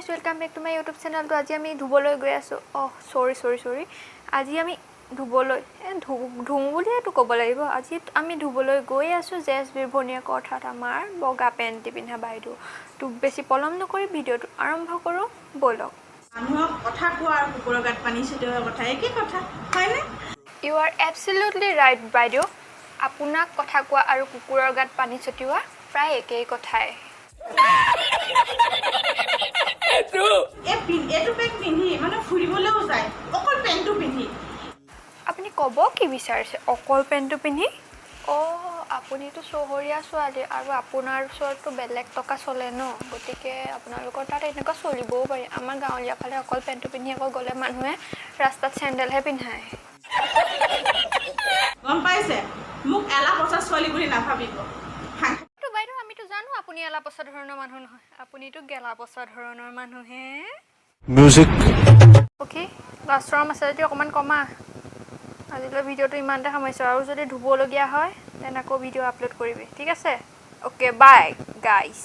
Welcome back to my YouTube channel. তো আজি আমি ধুবলৈ গৈ আছোঁ। সৰি আজি আমি ধুবলৈ ধুম বুলিয়েতো ক'ব লাগিব। আজি আমি ধুবলৈ গৈ আছোঁ জেএছবিৰ ভনীয়েকৰ অৰ্থাৎ আমাৰ বগা পেণ্টি পিন্ধা বাইদেউ। তো বেছি পলম নকৰি ভিডিঅ'টো আৰম্ভ কৰোঁ ব'লক। মানুহক কথা কোৱা আৰু কুকুৰৰ গাত পানী ছটিওৱাৰ কথা একেই কথা হয়নে? ইউ আৰ এবছলিউটলি ৰাইট বাইদেউ। আপোনাক কথা কোৱা আৰু কুকুৰৰ গাত পানী ছটিওৱা প্ৰায় একেই কথাই। এইটো পেণ্ট পিন্ধি মানে ফুৰিবলৈও যায়, অকল পেণ্টটো পিন্ধি। আপুনি ক'ব কি বিচাৰিছে অকল পেণ্টটো পিন্ধি? আপুনিতো চহৰীয়া ছোৱালী আৰু আপোনাৰ ওচৰততো বেলেগ টকা চলে ন, গতিকে আপোনালোকৰ তাত এনেকুৱা চলিবও পাৰি। আমাৰ গাঁৱলীয়া ফালে অকল পেণ্টটো পিন্ধি আকৌ গ'লে মানুহে ৰাস্তাত চেণ্ডেলহে পিন্ধায়। গম পাইছে, মোক এলা পচা ছোৱালী বুলি নাভাবিব। বাইদেউ আমিতো জানো আপুনি এলা পচা ধৰণৰ মানুহ নহয়, আপুনিতো গেলা পচা ধৰণৰ মানুহহে। মিউজিক অ'কে, লাষ্টৰ আছে যদি অকণমান কমা। আজিলৈ ভিডিঅ'টো ইমানতে সামৰিছোঁ, আৰু যদি ধুবলগীয়া হয় তেনে আকৌ ভিডিঅ' আপলোড কৰিবি, ঠিক আছে? অ'কে বাই গাইছ।